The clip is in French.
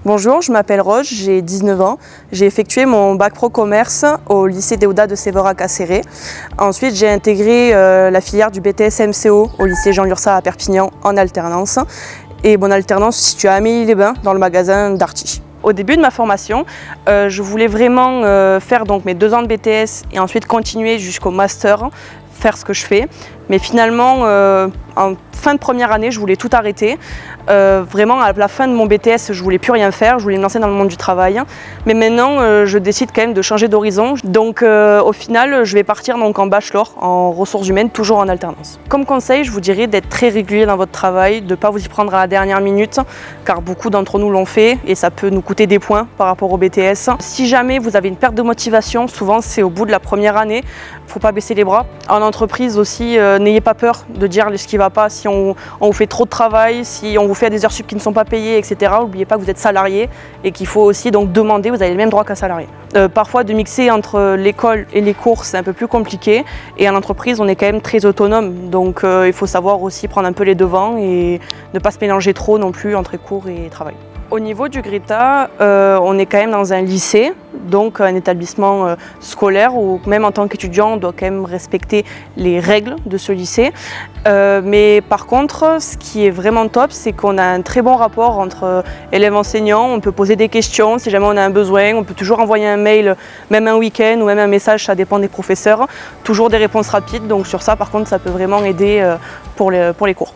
Bonjour, je m'appelle Rose, j'ai 19 ans. J'ai effectué mon bac pro commerce au lycée Déodat de Sévérac à Céré. Ensuite, j'ai intégré la filière du BTS MCO au lycée Jean Lurçat à Perpignan en alternance. Et mon alternance se situe à Amélie-les-Bains dans le magasin Darty. Au début de ma formation, je voulais vraiment faire donc mes 2 ans de BTS et ensuite continuer jusqu'au master, faire ce que je fais. Mais finalement, en fin de première année, je voulais tout arrêter. Vraiment, à la fin de mon BTS, je voulais plus rien faire, je voulais me lancer dans le monde du travail. Mais maintenant, je décide quand même de changer d'horizon. Donc au final, je vais partir donc, en bachelor, en ressources humaines, toujours en alternance. Comme conseil, je vous dirais d'être très régulier dans votre travail, de ne pas vous y prendre à la dernière minute, car beaucoup d'entre nous l'ont fait et ça peut nous coûter des points par rapport au BTS. Si jamais vous avez une perte de motivation, souvent c'est au bout de la première année, il ne faut pas baisser les bras. En entreprise aussi, n'ayez pas peur de dire ce qui ne va pas, si on vous fait trop de travail, si on vous fait des heures sup qui ne sont pas payées, etc. N'oubliez pas que vous êtes salarié et qu'il faut aussi donc demander, vous avez les mêmes droits qu'un salarié. Parfois de mixer entre l'école et les cours, c'est un peu plus compliqué et à l'entreprise, on est quand même très autonome. Donc il faut savoir aussi prendre un peu les devants et ne pas se mélanger trop non plus entre cours et travail. Au niveau du GRITA, on est quand même dans un lycée, donc un établissement scolaire où même en tant qu'étudiant, on doit quand même respecter les règles de ce lycée. Mais par contre, ce qui est vraiment top, c'est qu'on a un très bon rapport entre élèves-enseignants. On peut poser des questions si jamais on a un besoin. On peut toujours envoyer un mail, même un week-end ou même un message, ça dépend des professeurs. Toujours des réponses rapides, donc sur ça, par contre, ça peut vraiment aider pour les cours.